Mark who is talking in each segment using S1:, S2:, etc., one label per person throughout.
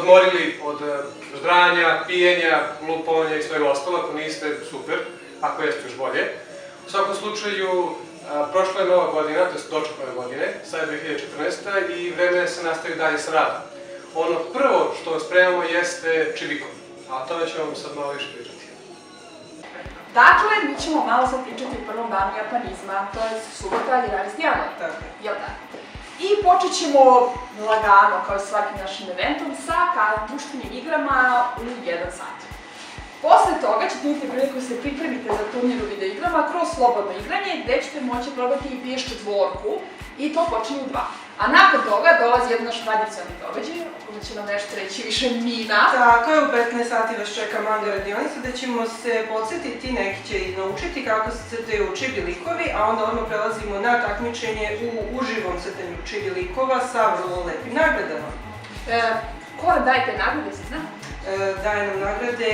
S1: odmorili od ždranja, pijenja, lupovanja i svega ostalo. Ako niste, super. Ako jeste, još bolje. U svakom slučaju, prošla je nova godina, to je doček nove godine, sad je 2014. i vreme je se nastavi dalje sa radom. Ono prvo što vam spremamo jeste čibiko, a o tome ćemo vam sad malo više pričati.
S2: Dakle, mi ćemo malo sad pričati o prvom danu japanizma, to je subota 11. januar, jel da? I počet ćemo lagano, kao i svakim našim eventom, sa društvenim igrama u 1 sat. Posle toga ćete imati priliku da se pripremite za turnir u videoigrama kroz slobodno igranje, gde ćete moći probati i PS4 i to počinje u 2. A nakon toga dolazi jedan naš tradicionalni događaj, o kome će nam nešto reći više Mina.
S3: Tako je, u 15 sati vas čeka manga radionica, gde ćemo se podsjetiti, neki će i naučiti kako se crtaju čibi likovi, a onda odmah prelazimo na takmičenje u uživom crtanju čibi likova sa vrlo lepim nagradama.
S2: Ko nam daje te nagrade, se zna?
S3: Daje nam nagrade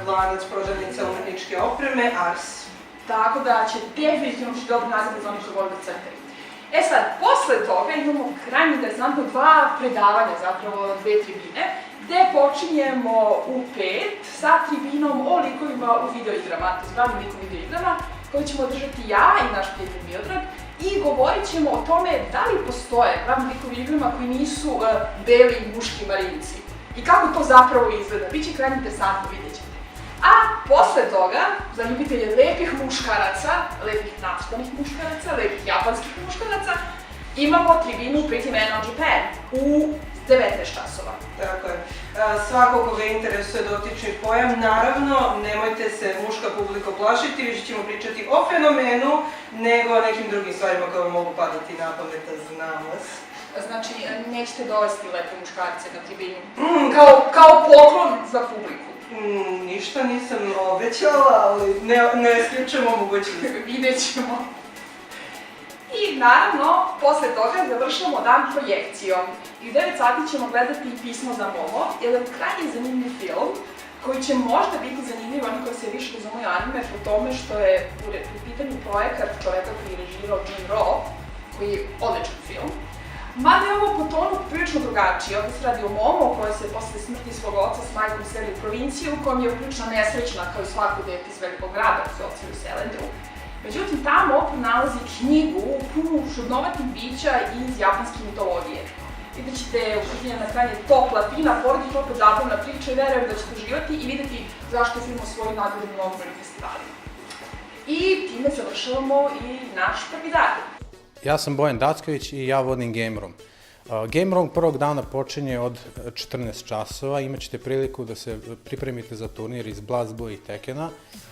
S3: lanac prodavnica umetničke opreme, Ars.
S2: Tako da će definitivno biti dobro nagrade za onih koji vole da crtaju. E sad, posle toga imamo krajnje interesantno 2 predavanja, zapravo 2 tribine, gde počinjemo u 5 sa tribinom o likovima u videoigrama, to je glavnim likom videoigrama, koju ćemo održati ja i naš prijatelj Miodrag, i govorit ćemo o tome da li postoje glavni likovi igrama koji nisu beli muški marinci i kako to zapravo izgleda. Biće krajnje interesantno, vidjet ćete. A posle toga, za ljubitelje lepih muškaraca, lepih nastavnih muškaraca, lepih japanskih muškaraca, imamo tribinu Pretty Man of Japan u 19 časova.
S3: Tako je. Svako koga interesuje dotični pojam, naravno, nemojte se muška publika plašiti, više ćemo pričati o fenomenu nego o nekim drugim stvarima koje vam mogu padati na pamet, znam vas.
S2: Znači, nećete dovesti lepe muškarce na tribinu, kao poklon za publiku.
S3: Ništa nisam obećala, ali ne isključujemo mogućnost.
S2: Vidjet ćemo. I naravno, posle toga završamo dan projekcijom. I u 9 sati ćemo gledati Pismo za Momo, jedan krajnje zanimljiv film, koji će možda biti zanimljiv oni koji se više razumeju anime po tome što je u pitanju projekat čoveka koji je režirao Jin Ro, koji je odličan film. Mada je ovo po tonu prilično drugačije, ovdje se radi o Momo koja se posle smrti svog oca s majkom seli u provinciju, u kojom je prilično nesrećna kao i svako dete iz velikog grada u socijalnu selenju. Međutim, tamo nalazi knjigu punu čudnovatih bića iz japanske mitologije. Vidjet ćete na krajnje topla, fina, porodično opet zabavna priča i verujem da ćete uživati i vidjeti zašto je film osvojio nagradu na mnogim festivalima. I time završavamo i naš prvi dan.
S4: Ja sam Bojan Dacković i ja vodim Game Room. Game Room prvog dana počinje od 14 časova, imat ćete priliku da se pripremite za turnir iz BlazBlue i Tekena.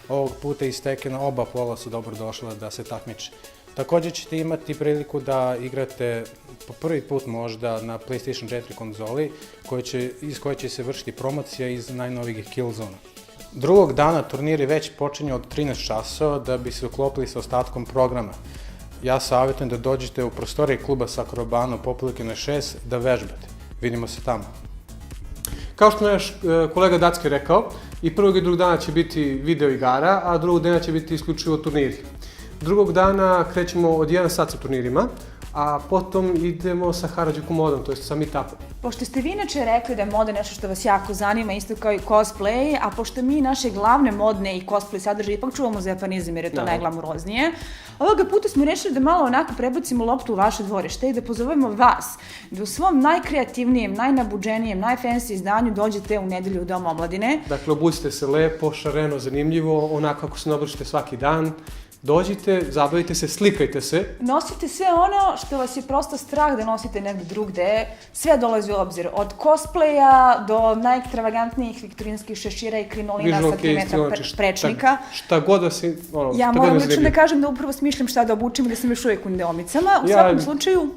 S4: Ovog puta iz Tekena oba pola su dobro došla da se takmiče. Također ćete imati priliku da igrate po prvi put možda na PlayStation 4 konzoli, iz koje će se vršiti promocija iz najnovijih Killzona. Drugog dana turniri već počinje od 13 časova da bi se uklopili sa ostatkom programa. Ja savjetujem da dođete u prostorije kluba Sakurabana u Popularkinoj 6 da vežbate. Vidimo se tamo.
S1: Kao što naš kolega Dacki rekao, i prvog i drugog dana će biti video igara, a drugog dana će biti isključivo turniri. Drugog dana krećemo od 1 sat sa turnirima, a potom idemo sa Harajuku modom, to je sa meetupom.
S5: Pošto ste vi inače rekli da je moda nešto što vas jako zanima, isto kao i cosplay, a pošto mi naše glavne modne i cosplay sadržaje ipak čuvamo za japanizam jer je to najglamuroznije, ovoga puta smo rešili da malo onako prebacimo loptu u vaše dvorište i da pozovemo vas da u svom najkreativnijem, najnabuđenijem, najfancy izdanju dođete u nedelju u Dom omladine.
S1: Dakle, obucite se lepo, šareno, zanimljivo, onako kako se ne oblačite svaki dan. Dođite, zabavite se, slikajte se.
S5: Nosite sve ono što vas je prosto strah da nosite negde drugde. Sve dolazi u obzir. Od cosplaya do najekstravagantnijih viktorinskih šešira i krinolina sa 3 metra prečnika.
S1: Šta god da si...
S5: Ja moram lično da kažem da upravo smišljam šta da obučim i da sam još uvijek u nedomicama. U svakom slučaju,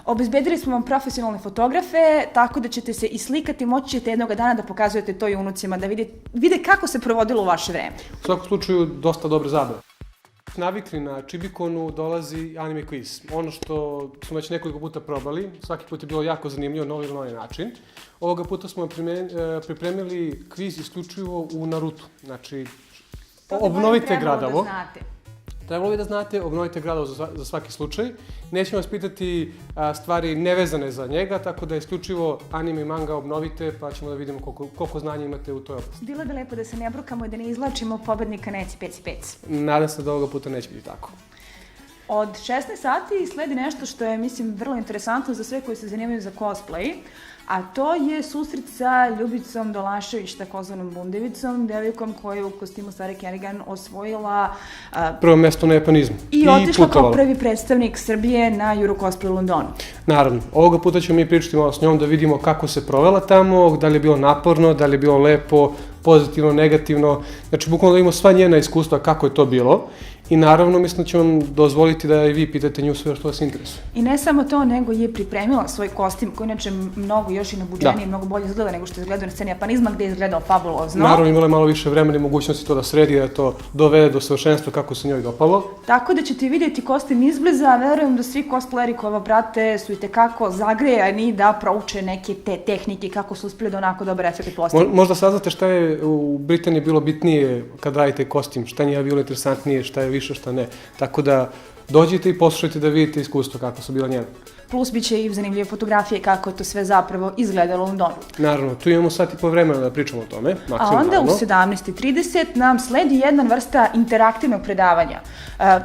S5: obezbedili smo vam profesionalne fotografe, tako da ćete se i slikati, moći ćete jednog dana da pokazujete to i unucima, da vide kako se provodilo u vaše vreme.
S1: U svakom slučaju, dosta dobra zabava. Navikli na Čibikonu dolazi anime quiz. Ono što smo već nekoliko puta probali, svaki put je bilo jako zanimljivo na ovaj ili novi način. Ovoga puta smo pripremili kviz isključivo u Narutu. Znači, obnovite Gradavo. Trebalo bi da znate, obnovite Grado za svaki slučaj. Nećemo vas pitati stvari nevezane za njega, tako da isključivo anime i manga obnovite, pa ćemo da vidimo koliko znanja imate u toj oblasti.
S5: Bilo bi lepo da se ne brukamo i da ne izlačimo pobednika neci peci pec.
S1: Nadam se da ovoga puta neće biti tako.
S5: Od 16 sati sledi nešto što je, mislim, vrlo interesantno za sve koji se zanimaju za cosplay, a to je susret sa Ljubicom Dolašević, takozvanom Bundevicom, devojkom koja je u kostimu Sare Kerrigan osvojila
S1: prvo mesto na japanizmu.
S5: I otišla kao prvi predstavnik Srbije na Eurocosplay u Londonu.
S1: Naravno, ovoga puta ćemo mi pričati malo s njom da vidimo kako se provela tamo, da li je bilo naporno, da li je bilo lepo, pozitivno, negativno. Znači, bukvalno da imamo sva njena iskustva kako je to bilo. I naravno, mislim da ću vam dozvoliti da i vi pitate nju sve što vas interesuje.
S5: I ne samo to, nego je pripremila svoj kostim, koji inače mnogo još i nabuđeniji, mnogo bolje izgleda nego što je izgledao na sceni japanizma, gde je izgledao fabulozno.
S1: Naravno, imala je malo više vremena i mogućnosti to da sredi, da to dovede do savršenstva kako se njoj dopalo.
S5: Tako da ćete vidjeti kostim izbliza, a verujem da svi cosplayeri koji ovo prate su i tekako zagrejani da prouče neke te tehnike kako su uspjeli da onako dobar efekt postignu.
S1: Možda saznate šta je u Britaniji bilo bitnije kad radite kostim, šta nije bilo interesantnije, šta je više, šta ne. Tako da dođite i poslušajte da vidite iskustvo kako su bila njena.
S5: Plus bit će i zanimljive fotografije kako je to sve zapravo izgledalo u Londonu.
S1: Naravno, tu imamo sat i po vremena da pričamo o tome, maksimum.
S5: A onda u 17:30 nam sledi jedna vrsta interaktivnog predavanja.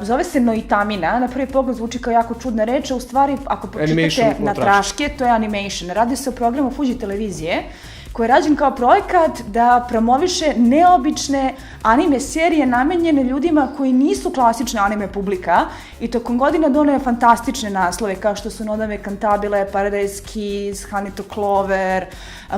S5: Zove se Noitamina, na prvi pogled zvuči kao jako čudna reč, a u stvari ako pročitate na traške, to je animation. Radi se o programu Fuji televizije, koji je rađen kao projekat da promoviše neobične anime serije namenjene ljudima koji nisu klasična anime publika i tokom godina doneo fantastične naslove kao što su Nodame Cantabile, Paradise Kiss, Hanito Clover,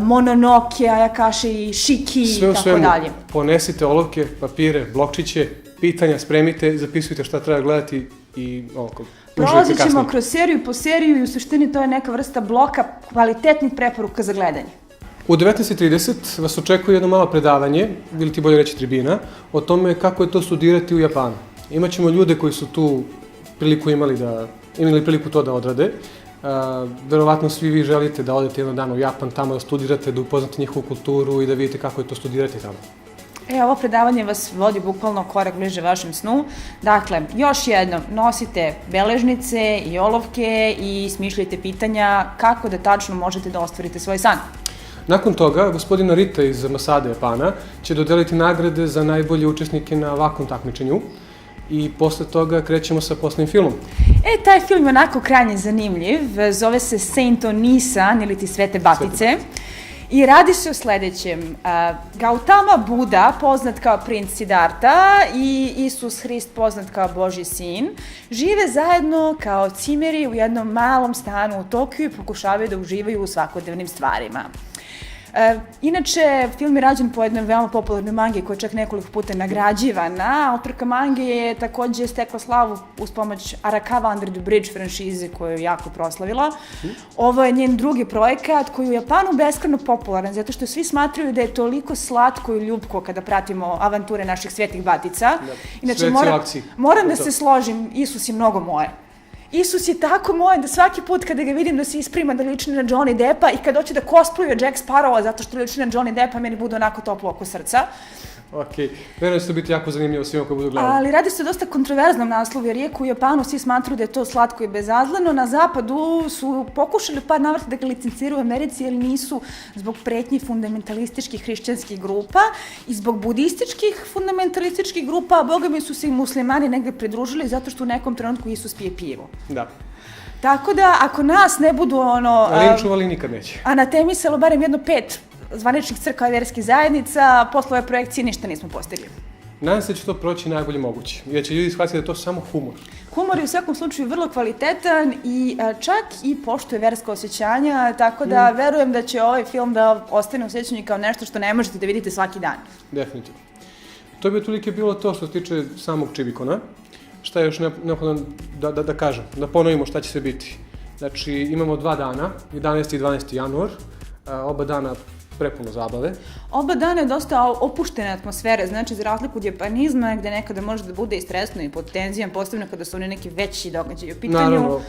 S5: Mononoke, Ayakashi, Shiki i tako dalje.
S1: Ponesite olovke, papire, blokčiće, pitanja spremite, zapisujte šta treba gledati i ovako.
S5: Prolazit ćemo kroz seriju po seriju i u suštini to je neka vrsta bloka kvalitetnih preporuka za gledanje.
S1: U 19:30 vas očekuje jedno malo predavanje, ili ti bolje reći tribina, o tome kako je to studirati u Japanu. Imaćemo ljude koji su tu imali priliku to da odrade. Verovatno svi vi želite da odete jedan dan u Japan, tamo da studirate, da upoznate njihovu kulturu i da vidite kako je to studirati tamo.
S5: Ovo predavanje vas vodi bukvalno korak bliže vašem snu. Dakle, još jednom, nosite beležnice i olovke i smišljajte pitanja kako da tačno možete da ostvarite svoj san.
S1: Nakon toga, gospodina Rita iz Masade Japana će dodeliti nagrade za najbolje učesnike na ovakvom takmičenju i posle toga krećemo sa poslednjim filmom. Taj
S5: film je onako krajnje zanimljiv, zove se Saint Onisan ili ti Svete Batice. I radi se o sledećem. Gautama Buda, poznat kao princ Siddhartha, i Isus Hrist, poznat kao Božji sin, žive zajedno kao cimeri u jednom malom stanu u Tokiju i pokušavaju da uživaju u svakodnevnim stvarima. Inače, film je rađen po jednoj veoma popularnoj mangi koja je čak nekoliko puta nagrađivana. Autorka mange je takođe stekla slavu uz pomoć Arakawa Under the Bridge franšize koju je jako proslavila. Ovo je njen drugi projekat koji je u Japanu beskrajno popularan zato što svi smatraju da je toliko slatko i ljubko kada pratimo avanture naših svetih batica. Inače, moram da se složim, Isus je mnogo moje. Isus je tako moj da svaki put kada ga vidim da se isprima da liči na Johnny Deppa i kad hoće da cosplayuje Jack Sparrowa zato što liči na Johnny Deppa, meni bude onako toplo oko srca.
S1: Okej, verujem da će to biti jako zanimljivo svima koji budu gledali.
S5: Ali radi se o dosta kontroverznom naslovu, jer iako u Japanu svi smatruju da je to slatko i bezazleno, na zapadu su pokušali par navrata da ga licenciraju u Americi, jer nisu zbog pretnji fundamentalističkih hrišćanskih grupa i zbog budističkih fundamentalističkih grupa, a boga mi su se i muslimani negde pridružili zato što u nekom trenutku Isus pije pivo.
S1: Da.
S5: Tako da, ako nas ne budu
S1: linčuvali nikad neće.
S5: Anatemisalo barem jedno 5 zvaničnih crkva i verskih zajednica, posle ove projekcije ništa nismo postigli.
S1: Nadam se da će to proći najbolje moguće, jer će ljudi shvatiti da je to samo humor.
S5: Humor je u svakom slučaju vrlo kvalitetan i čak i poštuje verska osjećanja, tako da verujem da će ovaj film da ostane u sjećanju kao nešto što ne možete da vidite svaki dan.
S1: Definitivno. To bi otprilike bilo to što se tiče samog Čibikona. Šta je još neophodno da kažem, da ponovimo šta će sve biti. Znači, imamo 2 dana, 11. i 12. januar. Oba dana prepuno zabave.
S5: Oba dana je dosta opuštene atmosfere, znači za razliku od japanizma gde nekada može da bude i stresno i pod tenzijom, posebno kada su oni neki veći događaji u pitanju.
S1: Naravno.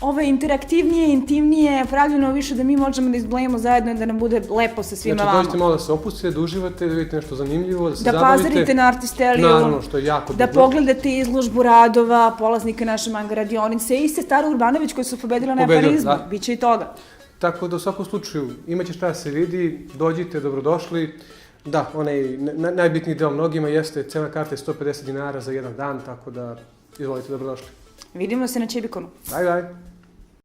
S5: Ovo je interaktivnije, intimnije, pravljeno više da mi možemo da izblejimo zajedno i da nam bude lepo sa svima
S1: Znači,
S5: vama.
S1: dođite malo da se opustite, da uživate, da vidite nešto zanimljivo, da se
S5: Da
S1: zabavite.
S5: pazarite na Artisteliju,
S1: Naravno, što je jako
S5: da
S1: bitno.
S5: pogledate izložbu radova, polaznika naše manga radionice, iste Stara Urbanović koja su pobedila na
S1: Pobedila,
S5: Parizmu,
S1: da.
S5: biće i toga.
S1: Tako da u svakom slučaju imaće šta da se vidi, dođite, dobrodošli. Da, onaj najbitniji deo mnogima jeste cena karta je 150 dinara za jedan dan, tako da izvolite, dobrodošli.
S5: Vidimo se na Čibikonu.
S1: Bye bye.